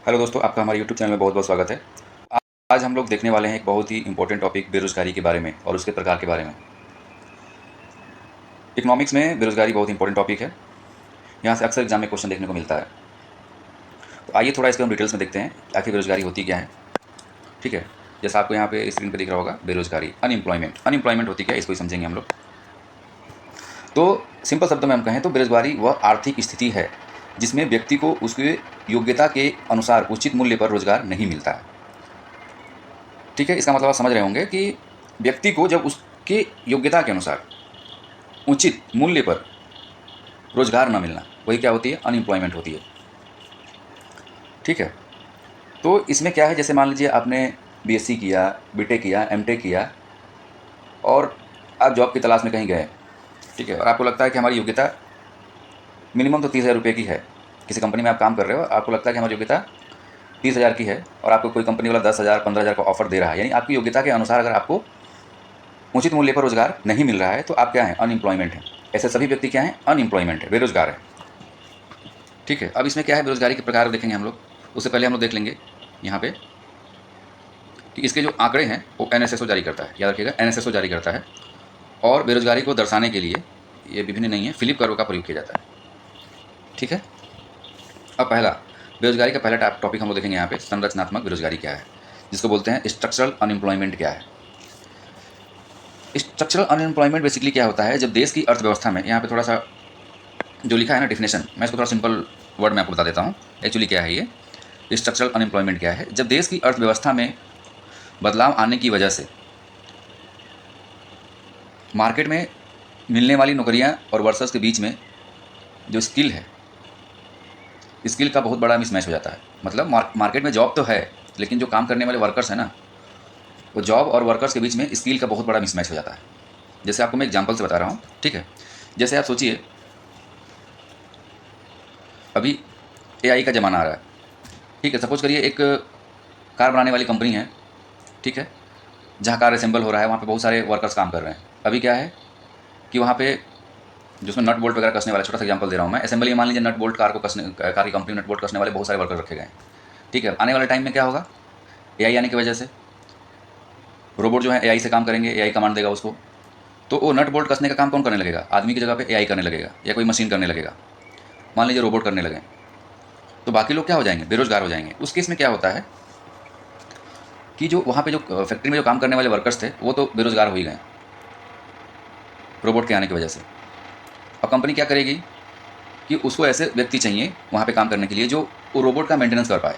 Hello दोस्तों, आपका हमारे यूट्यूब चैनल में बहुत बहुत स्वागत है। आज हम लोग देखने वाले हैं एक बहुत ही इंपॉर्टेंट टॉपिक बेरोज़गारी के बारे में और उसके प्रकार के बारे में। इकोनॉमिक्स में बेरोज़गारी बहुत इंपॉर्टेंट टॉपिक है। यहाँ से अक्सर एग्जाम में क्वेश्चन देखने को मिलता है। तो आइए थोड़ा इसको हम डिटेल्स में देखते हैं, आखिर बेरोज़गारी होती क्या है। ठीक है, जैसा आपको यहाँ पे स्क्रीन पर दिख रहा होगा, बेरोज़गारी, अनएम्प्लॉयमेंट। अनएम्प्लॉयमेंट होती क्या है, इसको ही समझेंगे हम लोग। तो सिंपल शब्दों में हम कहें तो बेरोज़गारी वह आर्थिक स्थिति है जिसमें व्यक्ति को उसके योग्यता के अनुसार उचित मूल्य पर रोज़गार नहीं मिलता है। ठीक है, इसका मतलब आप समझ रहे होंगे कि व्यक्ति को जब उसके योग्यता के अनुसार उचित मूल्य पर रोजगार न मिलना, वही क्या होती है, अनएम्प्लॉयमेंट होती है। ठीक है, तो इसमें क्या है, जैसे मान लीजिए आपने बीएससी किया, बीटेक किया, एमटेक किया और आप जॉब की तलाश में कहीं गए। ठीक है, और आपको लगता है कि हमारी योग्यता मिनिमम तो 30,000 रुपये की है। किसी कंपनी में आप काम कर रहे हो, आपको लगता है कि हमारी योग्यता 30,000 की है और आपको कोई कंपनी वाला 10,000 15,000 का ऑफर दे रहा है, यानी आपकी योग्यता के अनुसार अगर आपको उचित मूल्य पर रोजगार नहीं मिल रहा है तो आप क्या हैं, अनएम्प्लॉयमेंट हैं। ऐसे सभी व्यक्ति क्या हैं, अनएम्प्लॉयमेंट है, बेरोजगार है। ठीक है, अब इसमें क्या है, बेरोजगारी के प्रकार देखेंगे हम लोग। उससे पहले हम लोग देख लेंगे यहाँ पे कि इसके जो आंकड़े हैं वो एनएसएसओ जारी करता है, याद रखिएगा, एनएसएसओ जारी करता है। और बेरोजगारी को दर्शाने के लिए ये विभिन्न नहीं है, फिलिप कर्व का प्रयोग किया जाता है। ठीक है, अब पहला बेरोजगारी का पहला टॉपिक हम लोग देखेंगे यहाँ पे, संरचनात्मक बेरोजगारी क्या है, जिसको बोलते हैं स्ट्रक्चरल अनएम्प्लॉयमेंट क्या है। स्ट्रक्चरल अनएम्प्लॉयमेंट बेसिकली क्या होता है, जब देश की अर्थव्यवस्था में, यहाँ पे थोड़ा सा जो लिखा है ना डिफिनेशन, मैं इसको थोड़ा सिंपल वर्ड में आपको बता देता हूँ एक्चुअली क्या है ये स्ट्रक्चरल अनएम्प्लॉयमेंट क्या है। जब देश की अर्थव्यवस्था में बदलाव आने की वजह से मार्केट में मिलने वाली नौकरियां और वर्कर्स के बीच में जो स्किल है, स्किल का बहुत बड़ा मिसमैच हो जाता है। मतलब मार्केट में जॉब तो है, लेकिन जो काम करने वाले वर्कर्स हैं ना, वो जॉब और वर्कर्स के बीच में स्किल का बहुत बड़ा मिसमैच हो जाता है। जैसे आपको मैं एग्जांपल से बता रहा हूँ। ठीक है, जैसे आप सोचिए अभी एआई का ज़माना आ रहा है। ठीक है, सपोज करिए एक कार बनाने वाली कंपनी है। ठीक है, जहाँ कार असेंबल हो रहा है वहाँ पे बहुत सारे वर्कर्स काम कर रहे हैं। अभी क्या है कि वहाँ पे जिसमें नट बोल्ट वगैरह कसने वाले, छोटा सा एग्जांपल दे रहा हूँ मैं, असेंबली मान लीजिए नट बोल्ट कार को कसने, कार की कंपनी नट बोल्ट कसने वाले बहुत सारे वर्कर रखे गए हैं। ठीक है, आने वाले टाइम में क्या होगा, एआई आने की वजह से रोबोट जो है एआई से काम करेंगे, एआई कमांड देगा उसको, तो वो नट बोल्ट कसने का काम कौन करने लगेगा, आदमी की जगह पे एआई करने लगेगा या कोई मशीन करने लगेगा। मान लीजिए रोबोट करने लगे, तो बाकी लोग क्या हो जाएंगे, बेरोजगार हो जाएंगे। उस केस में क्या होता है कि जो वहाँ पे जो फैक्ट्री में जो काम करने वाले वर्कर्स थे वो तो बेरोजगार हो ही गए रोबोट के आने की वजह से। अब कंपनी क्या करेगी कि उसको ऐसे व्यक्ति चाहिए वहाँ पे काम करने के लिए जो वो रोबोट का मेंटेनेंस कर पाए।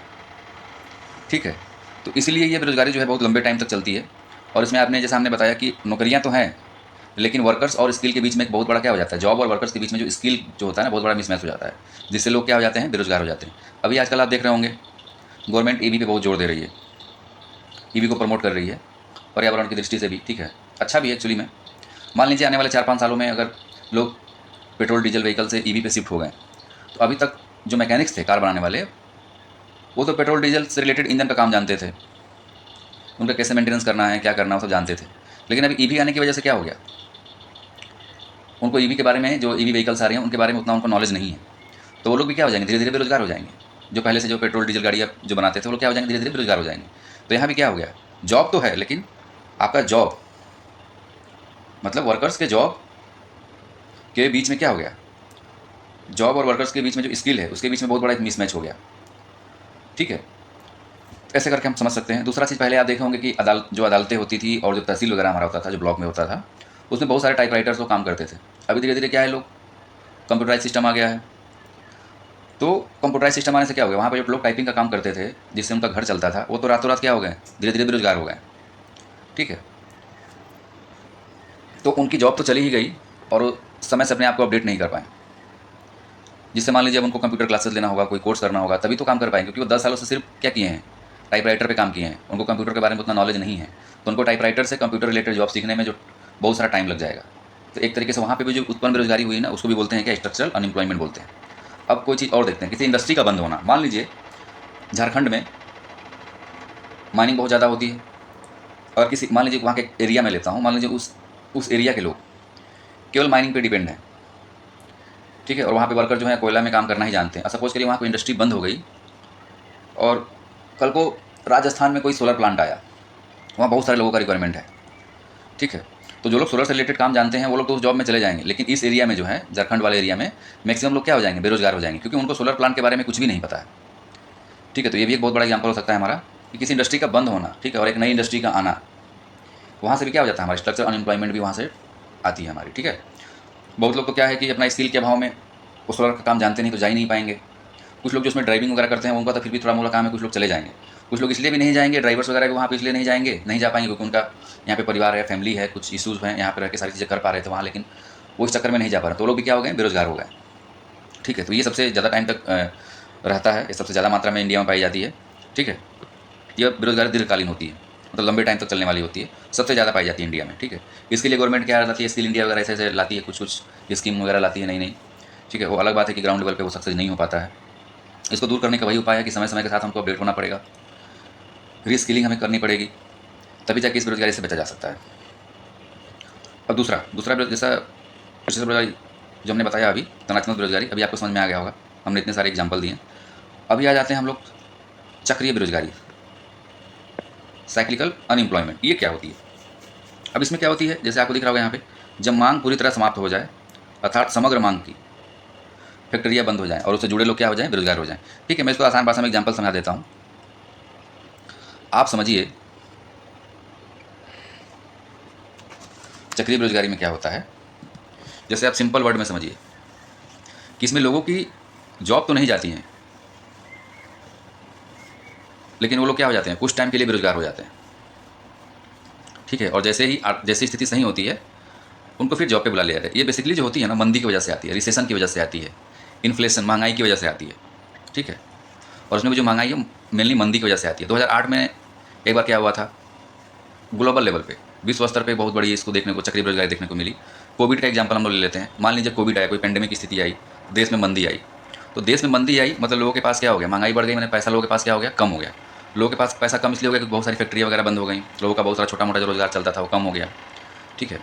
ठीक है, तो इसीलिए ये बेरोजगारी जो है बहुत लंबे टाइम तक चलती है। और इसमें आपने जैसा हमने बताया कि नौकरियाँ तो हैं, लेकिन वर्कर्स और स्किल के बीच में एक बहुत बड़ा क्या हो जाता है, जॉब और वर्कर्स के बीच में जो स्किल जो होता है ना, बहुत बड़ा मिसमैच हो जाता है, जिससे लोग क्या हो जाते हैं, बेरोजगार हो जाते हैं। अभी आजकल आप देख रहे होंगे गवर्नमेंट ईवी पे बहुत जोर दे रही है, ईवी को प्रमोट कर रही है पर्यावरण की दृष्टि से भी। ठीक है, अच्छा भी है एक्चुअली में। मान लीजिए आने वाले 4-5 सालों में अगर लोग पेट्रोल डीजल व्हीकल से ईवी पे शिफ्ट हो गए, तो अभी तक जो मैकेनिक्स थे कार बनाने वाले, वो तो पेट्रोल डीजल से रिलेटेड इंजन का काम जानते थे, उनका कैसे मेंटेनेंस करना है, क्या करना है, वो सब जानते थे। लेकिन अभी ईवी आने की वजह से क्या हो गया, उनको ईवी के बारे में, जो ईवी व्हीकल्स आ रही हैं उनके बारे में उतना उनको नॉलेज नहीं है। तो वो लोग भी क्या हो जाएंगे, धीरे धीरे बेरोजगार हो जाएंगे। जो पहले से जो पेट्रोल डीजल गाड़ियाँ जो बनाते थे वो लोग क्या हो जाएंगे, धीरे धीरे बेरोजगार हो जाएंगे। तो यहाँ भी क्या हो गया, जॉब तो है लेकिन आपका जॉब मतलब वर्कर्स के जॉब के बीच में क्या हो गया, जॉब और वर्कर्स के बीच में जो स्किल है उसके बीच में बहुत बड़ा एक मिसमैच हो गया। ठीक है, ऐसे करके हम समझ सकते हैं। दूसरा चीज़, पहले आप देखे होंगे कि जो अदालतें होती थी और जो तहसील वगैरह हमारा होता था, जो ब्लॉक में होता था, उसमें बहुत सारे टाइपराइटर्स वो काम करते थे। अभी धीरे धीरे क्या है, लोग कंप्यूटराइज सिस्टम आ गया है। तो कंप्यूटराइज सिस्टम आने से क्या हो गया, वहाँ पर जो लोग टाइपिंग का काम करते थे जिससे उनका घर चलता था, वो तो रातों रात क्या हो गए, धीरे धीरे बेरोजगार हो गए। ठीक है, तो उनकी जॉब तो चली ही गई और वो समय से अपने आप को अपडेट नहीं कर पाए, जिससे मान लीजिए अब उनको कंप्यूटर क्लासेस लेना होगा, कोई कोर्स करना होगा, तभी तो काम कर पाएंगे, क्योंकि वो 10 सालों से सिर्फ क्या किए हैं, टाइपराइटर पे काम किए हैं, उनको कंप्यूटर के बारे में उतना नॉलेज नहीं है। तो उनको टाइपराइटर से कंप्यूटर रिलेटेड जॉब सीखने में जो बहुत सारा टाइम लग जाएगा। तो एक तरीके से वहाँ पे भी जो उत्पन्न बेरोजगारी हुई ना, उसको भी बोलते हैं क्या, स्ट्रक्चरल अनएम्प्लॉयमेंट बोलते हैं। अब कोई चीज़ और देखते हैं, किसी इंडस्ट्री का बंद होना। मान लीजिए झारखंड में माइनिंग बहुत ज़्यादा होती है, और किसी, मान लीजिए वहाँ के एरिया में लेता हूँ, मान लीजिए उस एरिया के लोग केवल माइनिंग पे डिपेंड हैं। ठीक है, और वहाँ पे वर्कर जो है कोयला में काम करना ही जानते हैं। और सपोज करिए वहाँ कोई इंडस्ट्री बंद हो गई, और कल को राजस्थान में कोई सोलर प्लांट आया, वहाँ बहुत सारे लोगों का रिक्वायरमेंट है, ठीक है। तो जो लोग सोलर से रिलेटेड काम जानते हैं वो लोग तो उस जॉब में चले जाएंगे, लेकिन इस एरिया में जो है झारखंड वाले एरिया में मैक्सिमम लोग क्या हो जाएंगे, बेरोजगार हो जाएंगे, क्योंकि उनको सोलर प्लांट के बारे में कुछ भी नहीं पता है, ठीक है। तो ये भी एक बहुत बड़ा एग्जाम्पल हो सकता है हमारा कि किसी इंडस्ट्री का बंद होना, ठीक है, और एक नई इंडस्ट्री का आना, वहाँ से भी क्या हो जाता है, हमारी स्ट्रक्चर अनएम्प्लॉयमेंट भी वहाँ से आती है हमारी, ठीक है। बहुत लोग तो क्या है कि अपना स्किल के अभाव में वो सोलर का काम जानते नहीं तो जा ही नहीं पाएंगे। कुछ लोग जो उसमें ड्राइविंग वगैरह करते हैं उनका तो फिर भी थोड़ा मोड़ा काम है, कुछ लोग चले जाएंगे। कुछ लोग इसलिए भी नहीं जाएंगे, ड्राइवर्स वगैरह वहाँ पे इसलिए नहीं जाएंगे, नहीं जा पाएंगे क्योंकि उनका यहाँ पे परिवार है, फैमिली है, कुछ इशूज़ हैं, यहाँ पे रह के सारी चीज़ें कर पा रहे थे वहाँ, लेकिन वो इस चक्कर में नहीं जा पा रहे, तो वो लोग भी क्या हो गए, बेरोजगार हो गए, ठीक है। तो ये सबसे ज़्यादा टाइम तक रहता है, ये सबसे ज़्यादा मात्रा में इंडिया में पाई जाती है, ठीक है। यह बेरोजगारी दीर्घकालीन होती है, मतलब लंबे टाइम तक चलने वाली होती है, सबसे ज़्यादा पाई जाती है इंडिया में, ठीक है। इसके लिए गवर्नमेंट क्या लाती है, स्किल इंडिया वगैरह ऐसे ऐसे लाती है, कुछ कुछ स्कीम वगैरह लाती है, नहीं, ठीक है। वो अलग बात है कि ग्राउंड लेवल पे वो सक्सेस नहीं हो पाता है। इसको दूर करने का वही उपाय है कि समय समय के साथ हमको अपडेट होना पड़ेगा, रीस्किलिंग हमें करनी पड़ेगी, तभी जाके इस बेरोजगारी से बचा जा सकता है। और दूसरा जैसा पिछले बेरोजगारी जो हमने बताया अभी, तनात्मक बेरोजगारी, अभी आपको समझ में आ गया होगा, हमने इतने सारे एग्जाम्पल दिए। अभी आ जाते हैं हम लोग चक्रीय बेरोजगारी, साइक्लिकल अनएम्प्लॉयमेंट। ये क्या होती है? अब इसमें क्या होती है, जैसे आपको दिख रहा होगा यहाँ पे, जब मांग पूरी तरह समाप्त हो जाए, अर्थात समग्र मांग की, फैक्ट्रियाँ बंद हो जाएं और उससे जुड़े लोग क्या हो जाएं, बेरोजगार हो जाएं, ठीक है। मैं इसको आसान भाषा में एग्जाम्पल समझा देता हूँ। आप समझिए चक्रीय बेरोजगारी में क्या होता है, जैसे आप सिंपल वर्ड में समझिए कि इसमें लोगों की जॉब तो नहीं जाती हैं, लेकिन वो लोग क्या हो जाते हैं, कुछ टाइम के लिए बेरोजगार हो जाते हैं, ठीक है। और जैसी स्थिति सही होती है उनको फिर जॉब पे बुला लिया जाता है। ये बेसिकली जो होती है ना, मंदी की वजह से आती है, रिसेशन की वजह से आती है, इन्फ्लेशन महंगाई की वजह से आती है, ठीक है। और उसमें भी जो महंगाई है मेनली मंदी की वजह से आती है। 2008 में एक बार क्या हुआ था, ग्लोबल लेवल पे, विश्व स्तर पे बहुत बड़ी इसको देखने को, चक्रीय बेरोजगारी देखने को मिली। कोविड का एग्जाम्पल हम लोग ले लेते हैं। मान लीजिए कोविड आया, कोई पेंडेमिक की स्थिति आई, देश में मंदी आई, तो देश में मंदी आई मतलब लोगों के पास क्या हो गया, महंगाई बढ़ गई, मैंने पैसा लोगों के पास क्या हो गया, कम हो गया। लोगों के पास पैसा कम इसलिए हो गया क्योंकि बहुत सारी फैक्ट्रियाँ वगैरह बंद हो गई, लोगों का बहुत सारा छोटा मोटा जो रोजगार चलता था वो कम हो गया, ठीक है।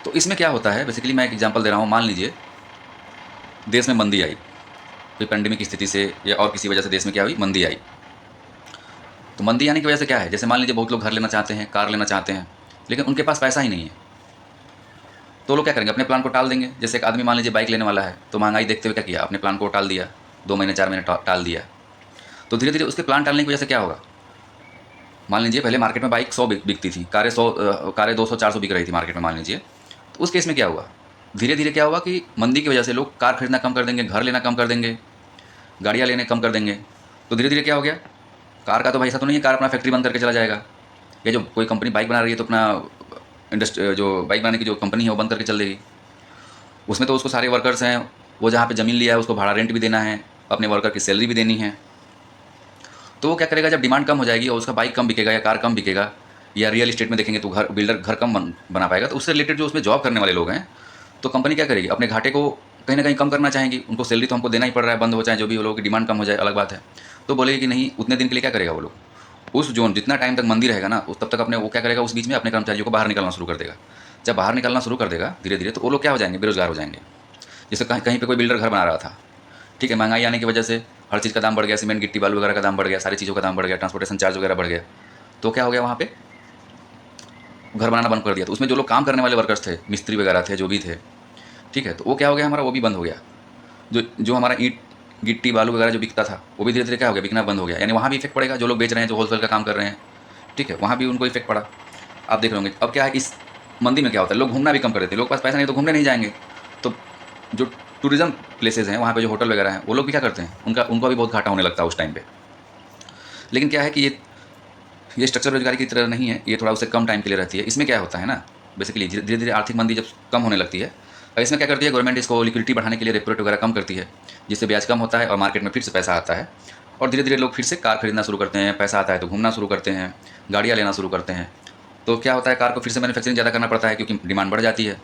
तो इसमें क्या होता है, बेसिकली मैं एक एग्जांपल दे रहा हूँ। मान लीजिए देश में मंदी आई, कोई पेंडेमिक की स्थिति से या और किसी वजह से देश में क्या हुई, मंदी आई। तो मंदी आने की वजह से क्या है, जैसे मान लीजिए बहुत लोग घर लेना चाहते हैं, कार लेना चाहते हैं, लेकिन उनके पास पैसा ही नहीं है, तो लोग क्या करेंगे, अपने प्लान को टाल देंगे। जैसे एक आदमी मान लीजिए बाइक लेने वाला है, तो महंगाई देखते हुए क्या किया, अपने प्लान को टाल दिया, 2 महीने 4 महीने टाल दिया। तो धीरे धीरे उसके प्लान टालने की वजह से क्या होगा, मान लीजिए पहले मार्केट में बाइक 100 बिकती थी, कारें 200-400 बिक रही थी मार्केट में मान लीजिए। तो उस केस में क्या हुआ, धीरे धीरे क्या हुआ कि मंदी की वजह से लोग कार खरीदना कम कर देंगे, घर लेना कम कर देंगे, गाड़ियाँ लेने कम कर देंगे। तो धीरे धीरे क्या हो गया, कार का तो भाई ऐसा तो नहीं है कार अपना फैक्ट्री बंद करके चला जाएगा, या जो कोई कंपनी बाइक बना रही है तो अपना जो बाइक बनाने की जो कंपनी है वो बंद करके चल देगी। उसमें तो उसको सारे वर्कर्स हैं, वो जहाँ पे ज़मीन लिया है उसको भाड़ा रेंट भी देना है, अपने वर्कर की सैलरी भी देनी है। तो वो क्या करेगा, जब डिमांड कम हो जाएगी और उसका बाइक कम बिकेगा या कार कम बिकेगा, या रियल इस्टेट में देखेंगे तो घर कम बना पाएगा, तो उससे रिलेटेड जो उसमें जॉब करने वाले लोग हैं, तो कंपनी क्या करेगी, अपने घाटे को कहीं ना कहीं कम करना चाहेंगी। उनको सैलरी तो हमको देना ही पड़ रहा है, बंद हो जाए जो भी, वो लोगों की डिमांड कम हो जाए अलग बात है, तो बोलेगी कि नहीं, उतने दिन के लिए क्या करेगा वो लोग, उस जोन जितना टाइम तक मंदी रहेगा ना तब तक अपने वो क्या करेगा, उस बीच में अपने कर्मचारियों को बाहर निकलना शुरू कर देगा। जब बाहर निकलना शुरू कर देगा धीरे धीरे, तो वो लोग क्या हो जाएंगे, बेरोजगार हो जाएंगे। जैसे कहीं पे कोई बिल्डर घर बना रहा था, ठीक है, महंगाई आने की वजह से हर चीज़ का दाम बढ़ गया, सीमेंट गिट्टी बालू वगैरह का दाम बढ़ गया, सारी चीज़ों का दाम बढ़ गया, ट्रांसपोर्टेशन चार्ज वगैरह बढ़ गया, तो क्या हो गया, वहाँ पे घर बनाना बंद कर दिया। तो उसमें जो लोग काम करने वाले वर्कर्स थे, मिस्त्री वगैरह थे, जो भी थे, ठीक है, तो वो क्या हो गया हमारा, वो भी बंद हो गया। जो हमारा ईंट गिट्टी बालू वगैरह जो बिकता था वो भी धीरे धीरे क्या हो गया, बिकना बंद हो गया। यानी वहाँ भी इफेक्ट पड़ेगा, जो लोग बेच रहे हैं, जो होलसेल का काम कर रहे हैं, ठीक है, वहाँ भी उनको इफेक्ट पड़ा। आप देख रहे होंगे अब क्या है, इस मंदी में क्या होता है, लोग घूमना भी कम कर देते हैं, लोग पास पैसा नहीं तो घूमने नहीं जाएंगे। तो जो टूरिज्म प्लेसेस हैं वहाँ पे जो होटल वगैरह हैं, वो लोग भी क्या करते हैं, उनका भी बहुत घाटा होने लगता है उस टाइम पे। लेकिन क्या है कि ये स्ट्रक्चर रोजगारी की तरह नहीं है, ये थोड़ा उससे कम टाइम के लिए रहती है। इसमें क्या होता है ना, बेसिकली धीरे धीरे आर्थिक मंदी जब कम होने लगती है, और इसमें क्या करती है गवर्नमेंट, इसको लिक्विडिटी बढ़ाने के लिए रेपो रेट वगैरह कम करती है, जिससे ब्याज कम होता है और मार्केट में फिर से पैसा आता है, और धीरे धीरे लोग फिर से कार खरीदना शुरू करते हैं, पैसा आता है तो घूमना शुरू करते हैं, गाड़ियाँ लेना शुरू करते हैं। तो क्या होता है, कार को फिर से मैन्युफैक्चरिंग ज़्यादा करना पड़ता है क्योंकि डिमांड बढ़ जाती है,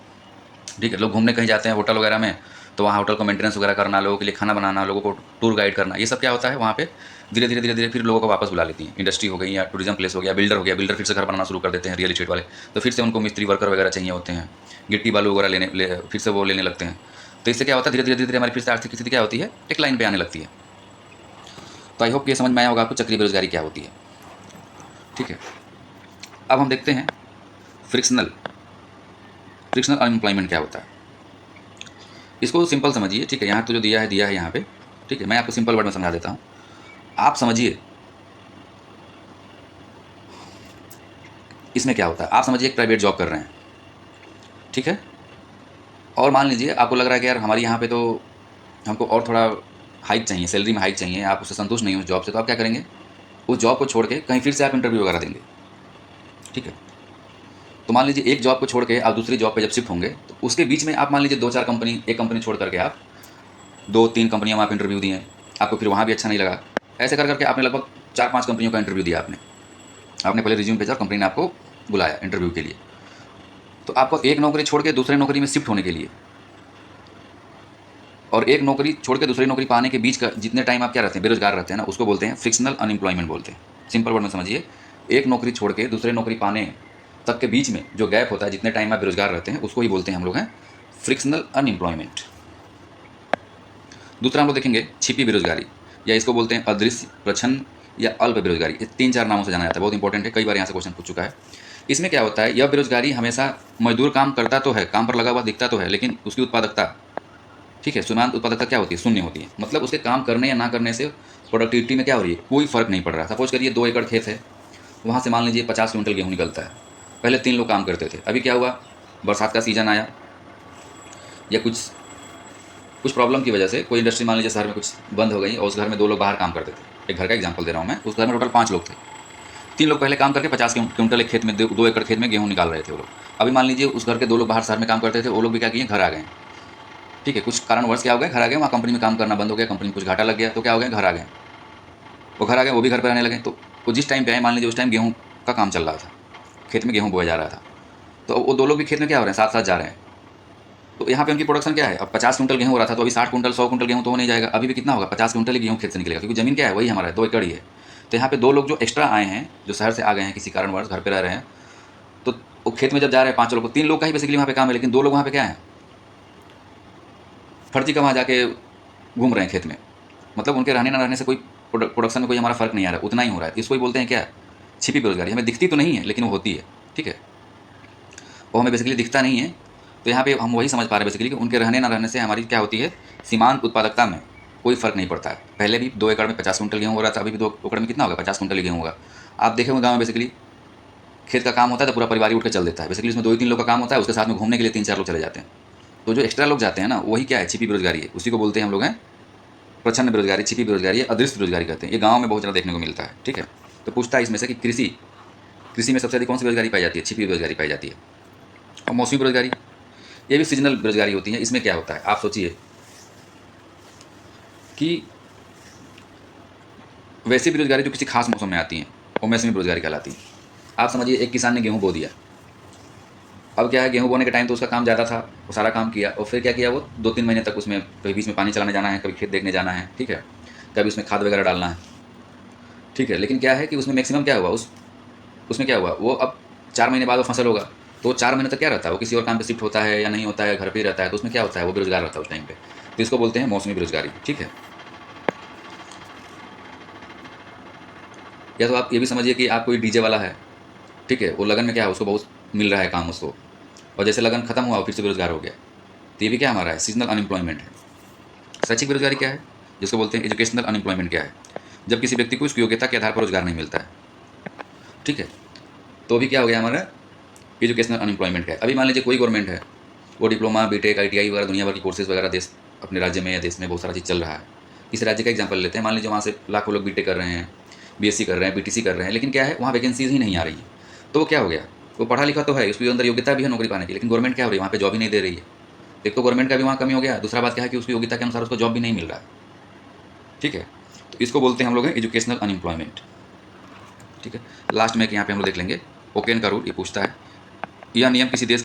ठीक है। लोग घूमने कहीं जाते हैं होटल वगैरह में, तो वहाँ होटल को मेंटेनेंस वगैरह करना, लोगों के लिए खाना बनाना, लोगों को टूर गाइड करना, ये सब क्या होता है वहाँ पे धीरे धीरे फिर लोगों को वापस बुला लेती हैं। इंडस्ट्री हो गई या टूरिज्म प्लेस हो गया, बिल्डर हो गया, बिल्डर फिर से घर बनाना शुरू कर देते हैं, रियल इस्टेट वाले, तो फिर से उनको मिस्त्री वर्कर वगैरह चाहिए होते हैं, गिट्टी बालू वगैरह फिर से वो लेने लगते हैं। तो इससे क्या होता है, धीरे धीरे हमारी फिर से आर्थिक स्थिति क्या होती है, एक लाइन पे आने लगती है। तो आई होप ये समझ में आया होगा आपको चक्रीय बेरोजगारी क्या होती है। ठीक है, अब हम देखते हैं फ्रिक्शनल अनएम्प्लॉयमेंट क्या होता है। इसको सिंपल समझिए, ठीक है, यहाँ तो जो दिया है यहाँ पे, ठीक है, मैं आपको सिंपल वर्ड में समझा देता हूँ। आप समझिए इसमें क्या होता है। आप समझिए एक प्राइवेट जॉब कर रहे हैं, ठीक है, और मान लीजिए आपको लग रहा है कि यार हमारी यहाँ पे तो हमको और थोड़ा हाइक चाहिए, सैलरी में हाइक चाहिए, आप उससे संतुष्ट नहीं हो उस जॉब से, तो आप क्या करेंगे, उस जॉब को छोड़ के कहीं फिर से आप इंटरव्यू वगैरह देंगे। ठीक है, तो मान लीजिए एक जॉब को छोड़ के आप दूसरी जॉब पे जब शिफ्ट होंगे तो उसके बीच में आप मान लीजिए 2-4 कंपनी, एक कंपनी छोड़ करके आप 2-3 कंपनियों में आप इंटरव्यू दिए, आपको फिर वहाँ भी अच्छा नहीं लगा, ऐसे कर करके आपने लगभग 4-5 कंपनियों का इंटरव्यू दिया। आपने पहले रिज्यूम भेजा और कंपनी ने आपको बुलाया इंटरव्यू के लिए। तो आपको एक नौकरी छोड़ के दूसरे नौकरी में शिफ्ट होने के लिए और एक नौकरी छोड़ के दूसरी नौकरी पाने के बीच का जितने टाइम आप क्या रहते हैं, बेरोजगार रहते हैं ना, उसको बोलते हैं फ्रिक्शनल अनएम्प्लॉयमेंट बोलते हैं। सिंपल वर्ड में समझिए, एक नौकरी छोड़ के दूसरे नौकरी पाने तक के बीच में जो गैप होता है, जितने टाइम आप बेरोजगार रहते हैं, उसको ही बोलते हैं हम लोग हैं फ्रिक्शनल अनएम्प्लॉयमेंट। दूसरा हम लोग देखेंगे छिपी बेरोजगारी, या इसको बोलते हैं अदृश्य, प्रच्छन्न या अल्प बेरोजगारी। ये 3-4 नामों से जाना जाता है, बहुत इंपॉर्टेंट है, कई बार यहाँ से क्वेश्चन पूछ चुका है। इसमें क्या होता है, यह बेरोजगारी हमेशा मजदूर काम करता तो है, काम पर लगा हुआ दिखता तो है, लेकिन उसकी उत्पादकता, ठीक है, सीमांत उत्पादकता क्या होती है, शून्य होती है। मतलब उसके काम करने या ना करने से प्रोडक्टिविटी में क्या हो रही है, कोई फर्क नहीं पड़ रहा। सपोज करिए 2 एकड़ खेत है, वहाँ से मान लीजिए 50 क्विंटल गेहूँ निकलता है। पहले 3 लोग काम करते थे, अभी क्या हुआ, बरसात का सीजन आया या कुछ प्रॉब्लम की वजह से कोई इंडस्ट्री मान लीजिए शहर में कुछ बंद हो गई और उस घर में 2 लोग बाहर काम करते थे। एक घर का एग्जाम्पल दे रहा हूँ मैं, उस घर में टोटल 5 लोग थे। 3 लोग पहले काम करके 50 क्विंटल एक खेत में, 2 एकड़ खेत में गेहूँ निकाल रहे थे वो लोग। अभी मान लीजिए उस घर के 2 लोग बाहर शहर में काम करते थे, वो लोग भी क्या किए, घर आ गए। ठीक है, कुछ कारणवश क्या हो गया, घर आ गए, वहाँ कंपनी में काम करना बंद हो गया, कंपनी में कुछ घाटा लग गया, तो क्या हो गया, घर आ गए। वो घर आ गए, वो भी घर पर रहने लगे। तो वो जिस टाइम पे आए, मान लीजिए उस टाइम गेहूँ का काम चल रहा था, खेत में गेहूँ बोया जा रहा था, तो वो 2 लोग भी खेत में क्या हो रहे हैं, साथ साथ जा रहे हैं। तो यहाँ पे उनकी प्रोडक्शन क्या है, अब 50 क्विंटल गेहूँ हो रहा था, तो अभी 60 क्विंटल 100 क्विंटल गेहूँ तो हो नहीं जाएगा, अभी भी कितना होगा, 50 क्विंटल ही गेहूँ खेत से निकलेगा, क्योंकि ज़मीन क्या है, वही हमारा है, 2 एकड़ ही है। तो यहाँ पे 2 लोग जो एक्स्ट्रा आए हैं, जो शहर से आ गए हैं किसी कारणवश, घर पे रह रहे हैं, तो वो खेत में जब जा रहे हैं 5 लोग, 3 लोग का ही बेसिकली वहाँ पे काम है, लेकिन 2 लोग वहाँ पे क्या है, फर्जी का वहाँ जाके घूम रहे हैं खेत में। मतलब उनके रहने ना रहने से कोई प्रोडक्शन में कोई हमारा फर्क नहीं आ रहा है, उतना ही हो रहा है। इसको ही बोलते हैं क्या, छिपी बेरोजगारी। हमें दिखती तो नहीं है, लेकिन वो होती है। ठीक है, वो हमें बेसिकली दिखता नहीं है। तो यहाँ पे हम वही समझ पा रहे हैं बेसिकली कि उनके रहने ना रहने से हमारी क्या होती है, सीमांत उत्पादकता में कोई फर्क नहीं पड़ता है। पहले भी 2 एकड़ में 50 क्विंटल गेहूँ हो रहा था, अभी भी 2 एकड़ में कितना होगा, 50 क्विंटल गेहूँ होगा। आप देखे होंगे गाँव में बेसिकली खेत का काम होता है तो पूरा परिवार उठ के चल देता है। बेसिकली इसमें 2-3 लोग का काम होता है, उसके साथ में घूमने के लिए 3-4 लोग चले जाते हैं। तो जो एक्स्ट्रा लोग जाते हैं ना, वही क्या है, छिपी बेरोजगारी है। उसी को बोलते हैं हम लोग हैं प्रच्छन्न बेरोजगारी, छिपी बेरोजगारी, अदृश्य बेरोजगारी कहते हैं। ये गाँव में बहुत ज़्यादा देखने को मिलता है। ठीक है, तो पूछता है इसमें से कि कृषि में सबसे अधिक कौन सी बेरोजगारी पाई जाती है, छिपी बेरोजगारी पाई जाती है। और मौसमी बेरोजगारी, ये भी सीजनल बेरोजगारी होती है। इसमें क्या होता है, आप सोचिए कि वैसी बेरोजगारी जो किसी खास मौसम में आती हैं, वो मौसमी बेरोजगारी कहलाती है। आप समझिए एक किसान ने गेहूँ बो दिया, अब क्या है, गेहूँ बोने के टाइम तो उसका काम ज़्यादा था, वो सारा काम किया, और फिर क्या किया, वो 2-3 महीने तक उसमें कभी बीच में पानी चलाने जाना है, कभी खेत देखने जाना है, ठीक है, कभी उसमें खाद वगैरह डालना है, ठीक है। लेकिन क्या है कि उसमें मैक्सिमम क्या हुआ, उसमें क्या हुआ, वो अब 4 महीने बाद वो फसल होगा, तो 4 महीने तक क्या रहता है, वो किसी और काम पे शिफ्ट होता है या नहीं होता है, घर पे ही रहता है, तो उसमें क्या होता है, वो बेरोजगार रहता है उस टाइम पे। तो इसको बोलते हैं मौसमी बेरोजगारी। ठीक है, या तो आप ये भी समझिए कि आप कोई डीजे वाला है, ठीक है, वो लगन में क्या है, उसको बहुत मिल रहा है काम उसको, और जैसे लगन खत्म हुआ फिर से बेरोजगार हो गया, तो ये भी क्या हमारा है, सीजनल अनएम्प्लॉयमेंट है। शैक्षिक बेरोजगारी क्या है, जिसको बोलते हैं एजुकेशनल अनएम्प्लॉयमेंट क्या है, जब किसी व्यक्ति को उसकी योग्यता के आधार पर रोजगार नहीं मिलता है। ठीक है, तो भी क्या हो गया हमारा, एजुकेशनल अनएम्प्लॉयमेंट का है। अभी मान लीजिए कोई गवर्नमेंट है, वो डिप्लोमा, बीटेक, आईटीआई वगैरह दुनिया भर की कोर्सेज वगैरह देश, अपने राज्य में या देश में बहुत सारा चीज़ चल रहा है। इस राज्य का एग्जांपल लेते हैं, मान लीजिए वहाँ से लाखों लोग बीटेक कर रहे हैं, बीएससी कर रहे हैं, बीटीसी कर रहे हैं, लेकिन क्या है, वहाँ वैकेंसीज ही नहीं आ रही है। तो वो क्या हो गया, वो पढ़ा लिखा तो है, उसके अंदर योग्यता भी है नौकरी पाने की, लेकिन गवर्नमेंट क्या हो रही है, वहाँ पे जॉब ही नहीं दे रही है। एक तो गवर्नमेंट का भी वहाँ कमी हो गया, दूसरा बात क्या है कि उसकी योग्यता के अनुसार उसको जॉब भी नहीं मिल रहा है। ठीक है, तो इसको बोलते हैं हम लोग एजुकेशनल अनएम्प्लॉयमेंट। ठीक है, लास्ट में यहाँ पे हम लोग देख लेंगे ओकेन का रूल। ये पूछता है, यह नियम किसी देश